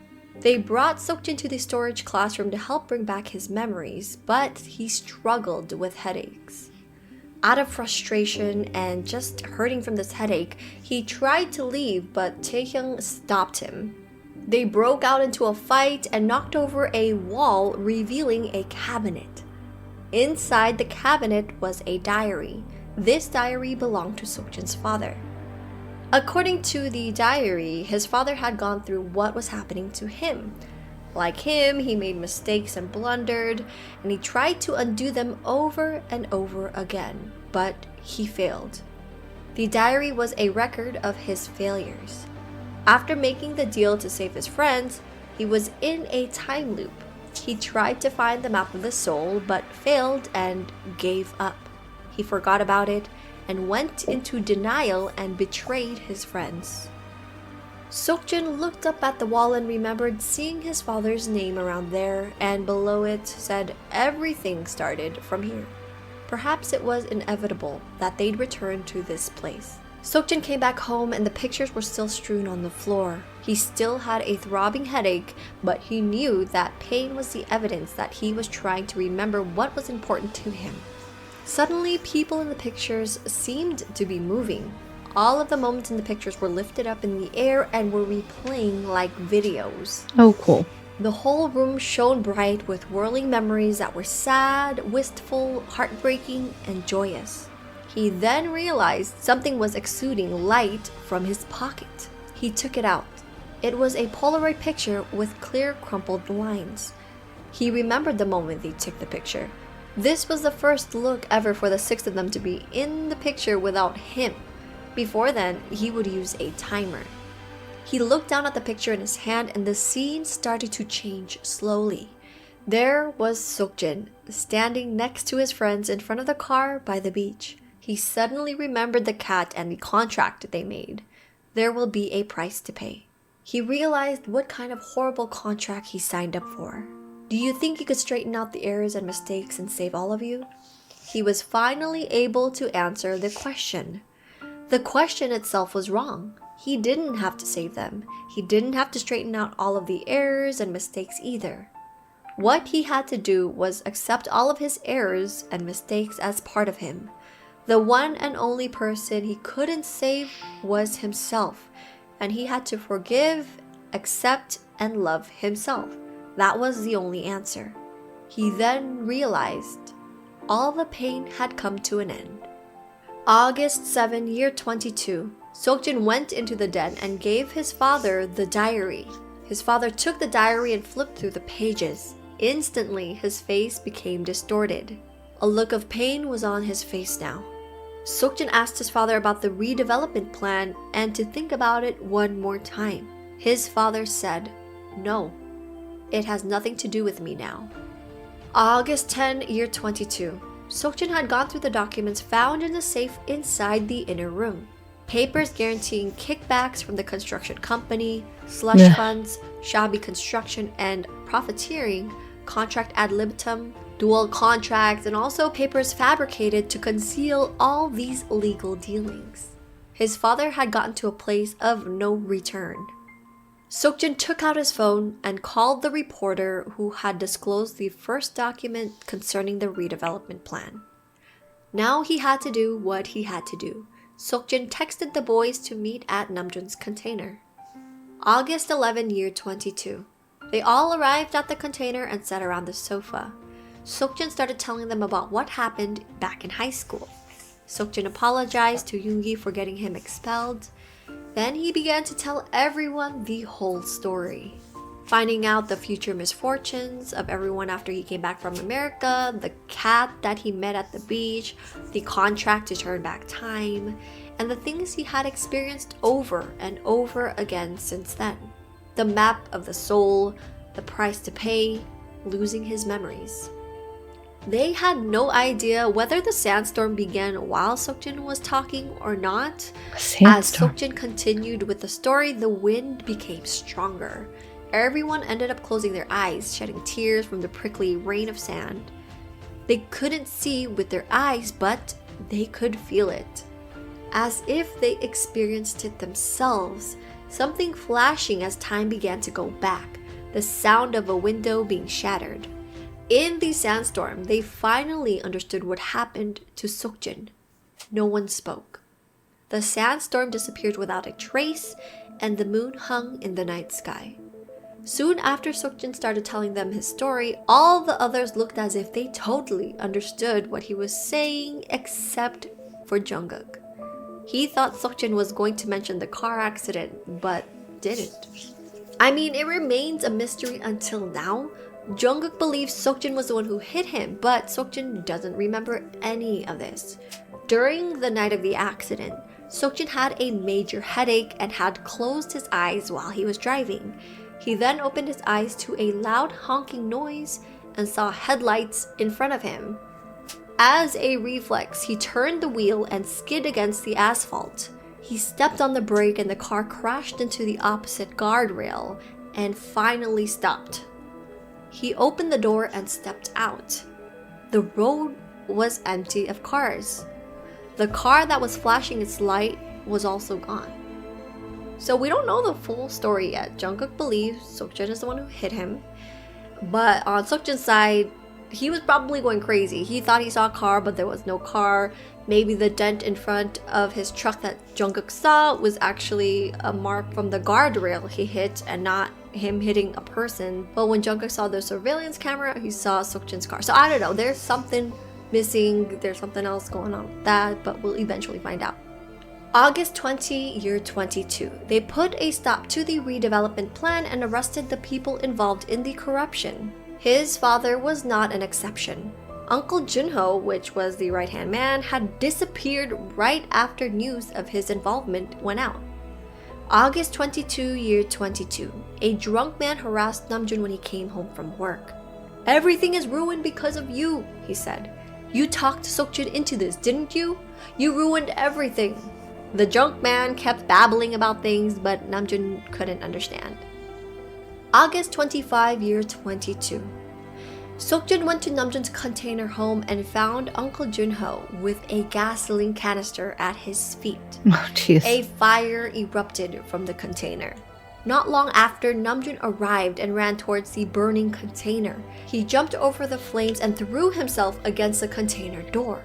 They brought Seokjin to the storage classroom to help bring back his memories, but he struggled with headaches. Out of frustration and just hurting from this headache, he tried to leave, but Taehyung stopped him. They broke out into a fight and knocked over a wall, revealing a cabinet. Inside the cabinet was a diary. This diary belonged to Seokjin's father. According to the diary, his father had gone through what was happening to him. Like him, he made mistakes and blundered, and he tried to undo them over and over again, but he failed. The diary was a record of his failures. After making the deal to save his friends, he was in a time loop. He tried to find the map of the soul, but failed and gave up. He forgot about it and went into denial and betrayed his friends. Seokjin looked up at the wall and remembered seeing his father's name around there, and below it said everything started from here. Perhaps it was inevitable that they'd return to this place. Seokjin came back home and the pictures were still strewn on the floor. He still had a throbbing headache, but he knew that pain was the evidence that he was trying to remember what was important to him. Suddenly, people in the pictures seemed to be moving. All of the moments in the pictures were lifted up in the air and were replaying like videos. Oh, cool. The whole room shone bright with whirling memories that were sad, wistful, heartbreaking, and joyous. He then realized something was exuding light from his pocket. He took it out. It was a Polaroid picture with clear crumpled lines. He remembered the moment they took the picture. This was the first look ever for the six of them to be in the picture without him. Before then, he would use a timer. He looked down at the picture in his hand and the scene started to change slowly. There was Seokjin, standing next to his friends in front of the car by the beach. He suddenly remembered the cat and the contract they made. There will be a price to pay. He realized what kind of horrible contract he signed up for. Do you think you could straighten out the errors and mistakes and save all of you? He was finally able to answer the question. The question itself was wrong. He didn't have to save them. He didn't have to straighten out all of the errors and mistakes either. What he had to do was accept all of his errors and mistakes as part of him. The one and only person he couldn't save was himself, and he had to forgive, accept, and love himself. That was the only answer. He then realized all the pain had come to an end. August 7, year 22. Seokjin went into the den and gave his father the diary. His father took the diary and flipped through the pages. Instantly, his face became distorted. A look of pain was on his face now. Seokjin asked his father about the redevelopment plan and to think about it one more time. His father said, "No. It has nothing to do with me now." August 10, year 22. Seokjin had gone through the documents found in the safe inside the inner room. Papers guaranteeing kickbacks from the construction company, slush funds, shabby construction, and profiteering, contract ad libitum, dual contracts, and also papers fabricated to conceal all these illegal dealings. His father had gotten to a place of no return. Seokjin took out his phone and called the reporter who had disclosed the first document concerning the redevelopment plan. Now he had to do what he had to do. Seokjin texted the boys to meet at Namjoon's container. August 11, year 22. They all arrived at the container and sat around the sofa. Seokjin started telling them about what happened back in high school. Seokjin apologized to Yoongi for getting him expelled. Then he began to tell everyone the whole story. Finding out the future misfortunes of everyone after he came back from America, the cat that he met at the beach, the contract to turn back time, and the things he had experienced over and over again since then. The map of the soul, the price to pay, losing his memories. They had no idea whether the sandstorm began while Seokjin was talking or not. As Seokjin continued with the story, the wind became stronger. Everyone ended up closing their eyes, shedding tears from the prickly rain of sand. They couldn't see with their eyes, but they could feel it. As if they experienced it themselves, something flashing as time began to go back, the sound of a window being shattered. In the sandstorm, they finally understood what happened to Seokjin. No one spoke. The sandstorm disappeared without a trace, and the moon hung in the night sky. Soon after Seokjin started telling them his story, all the others looked as if they totally understood what he was saying, except for Jungkook. He thought Seokjin was going to mention the car accident, but didn't. I mean, it remains a mystery until now. Jungkook believes Seokjin was the one who hit him, but Seokjin doesn't remember any of this. During the night of the accident, Seokjin had a major headache and had closed his eyes while he was driving. He then opened his eyes to a loud honking noise and saw headlights in front of him. As a reflex, he turned the wheel and skid against the asphalt. He stepped on the brake and the car crashed into the opposite guardrail and finally stopped. He opened the door and stepped out. The road was empty of cars. The car that was flashing its light was also gone. So we don't know the full story yet. Jungkook believes Seokjin is the one who hit him. But on Seokjin's side, he was probably going crazy. He thought he saw a car, but there was no car. Maybe the dent in front of his truck that Jungkook saw was actually a mark from the guardrail he hit and not him hitting a person. But when Jungkook saw the surveillance camera, he saw Seokjin's car. So I don't know, there's something missing, there's something else going on with that, but we'll eventually find out. August 20, year 22. They put a stop to the redevelopment plan and arrested the people involved in the corruption. His father was not an exception. Uncle Junho, which was the right-hand man, had disappeared right after news of his involvement went out. August 22, year 22. A drunk man harassed Namjoon when he came home from work. "Everything is ruined because of you," he said. "You talked Seokjin into this, didn't you? You ruined everything." The drunk man kept babbling about things, but Namjoon couldn't understand. August 25, year 22. Seokjin went to Namjoon's container home and found Uncle Junho with a gasoline canister at his feet. Oh, jeez. A fire erupted from the container. Not long after, Namjoon arrived and ran towards the burning container. He jumped over the flames and threw himself against the container door.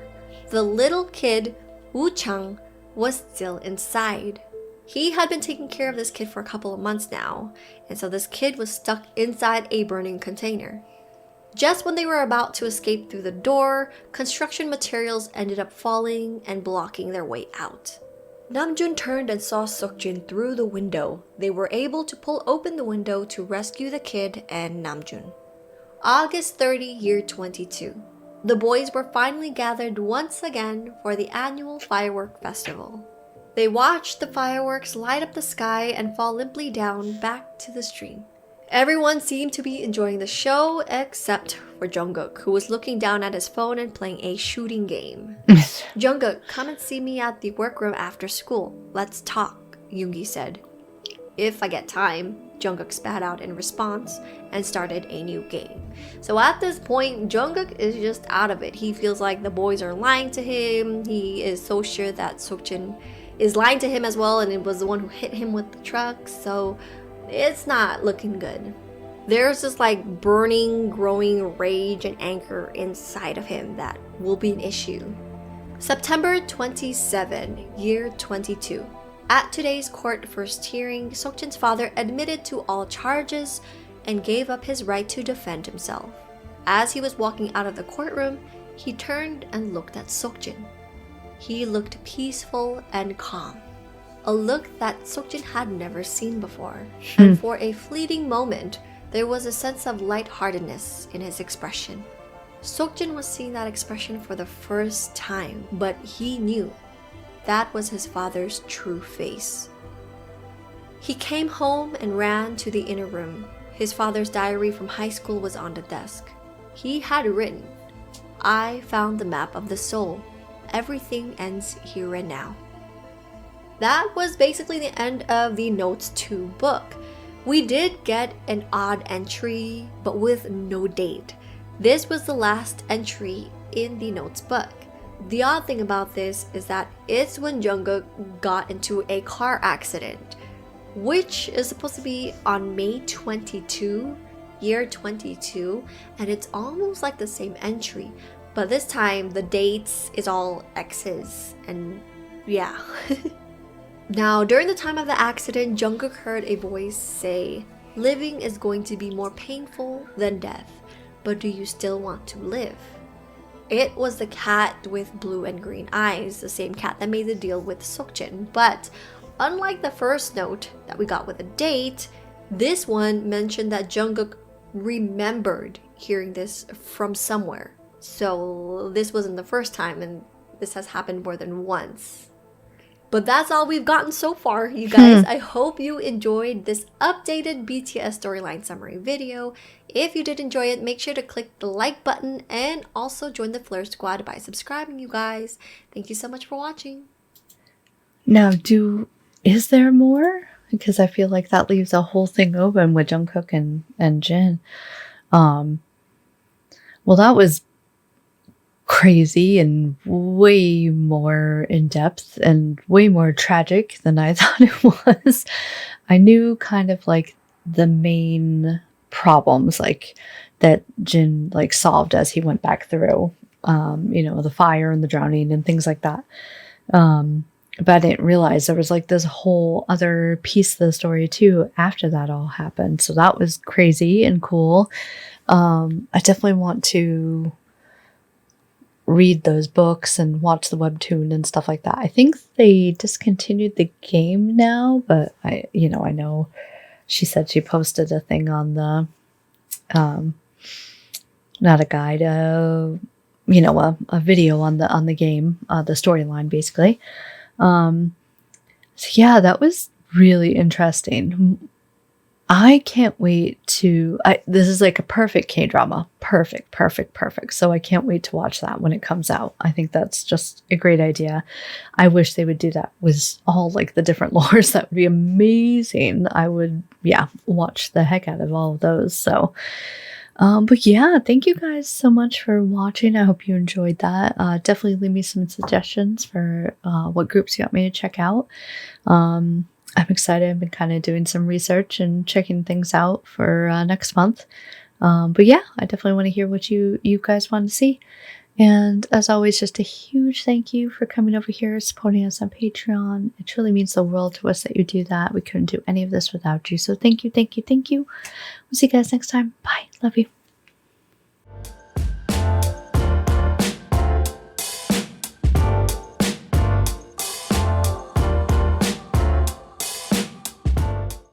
The little kid, Woo Chang, was still inside. He had been taking care of this kid for a couple of months now, and so this kid was stuck inside a burning container. Just when they were about to escape through the door, construction materials ended up falling and blocking their way out. Namjoon turned and saw Seokjin through the window. They were able to pull open the window to rescue the kid and Namjoon. August 30, year 22. The boys were finally gathered once again for the annual firework festival. They watched the fireworks light up the sky and fall limply down back to the stream. Everyone seemed to be enjoying the show except for Jungkook, who was looking down at his phone and playing a shooting game. "Jungkook, come and see me at the workroom after school. Let's talk," Yoongi said. "If I get time," Jungkook spat out in response and started a new game. So at this point, Jungkook is just out of it. He feels like the boys are lying to him. He is so sure that Seokjin is lying to him as well, and it was the one who hit him with the truck, so it's not looking good. There's this like burning, growing rage and anger inside of him that will be an issue. September 27, year 22. At today's court first hearing, Seokjin's father admitted to all charges and gave up his right to defend himself. As he was walking out of the courtroom, he turned and looked at Seokjin. He looked peaceful and calm, a look that Seokjin had never seen before. And for a fleeting moment, there was a sense of lightheartedness in his expression. Seokjin was seeing that expression for the first time, but he knew that was his father's true face. He came home and ran to the inner room. His father's diary from high school was on the desk. He had written, "I found the map of the soul. Everything ends here and now." That was basically the end of the Notes 2 book. We did get an odd entry, but with no date. This was the last entry in the Notes book. The odd thing about this is that it's when Jungkook got into a car accident, which is supposed to be on May 22, year 22, and it's almost like the same entry, but this time the dates is all X's, and yeah. Now, during the time of the accident, Jungkook heard a voice say, "Living is going to be more painful than death, but do you still want to live?" It was the cat with blue and green eyes, the same cat that made the deal with Seokjin. But unlike the first note that we got with a date, this one mentioned that Jungkook remembered hearing this from somewhere. So this wasn't the first time, and this has happened more than once. But that's all we've gotten so far, you guys. I hope you enjoyed this updated BTS storyline summary video. If you did enjoy it, make sure to click the like button and also join the Flare Squad by subscribing, you guys. Thank you so much for watching. Now, is there more? Because I feel like that leaves a whole thing open with Jungkook and Jin. Well, that was crazy and way more in depth and way more tragic than I thought it was. I knew kind of like the main problems like that Jin like solved as he went back through, the fire and the drowning and things like that. But I didn't realize there was like this whole other piece of the story too after that all happened. So that was crazy and cool. I definitely want to read those books and watch the webtoon and stuff like that. I think they discontinued the game now, but I know she said she posted a thing on the, not a guide, a video on the game, the storyline basically. So yeah, that was really interesting. I can't wait to, this is like a perfect K-drama. Perfect. So I can't wait to watch that when it comes out. I think that's just a great idea. I wish they would do that with all like the different lores. That would be amazing. I would, watch the heck out of all of those. So, but yeah, thank you guys so much for watching. I hope you enjoyed that. Definitely leave me some suggestions for what groups you want me to check out. I'm excited. I've been kind of doing some research and checking things out for next month. But yeah, I definitely want to hear what you guys want to see. And as always, just a huge thank you for coming over here, supporting us on Patreon. It truly means the world to us that you do that. We couldn't do any of this without you. So thank you. We'll see you guys next time. Bye. Love you.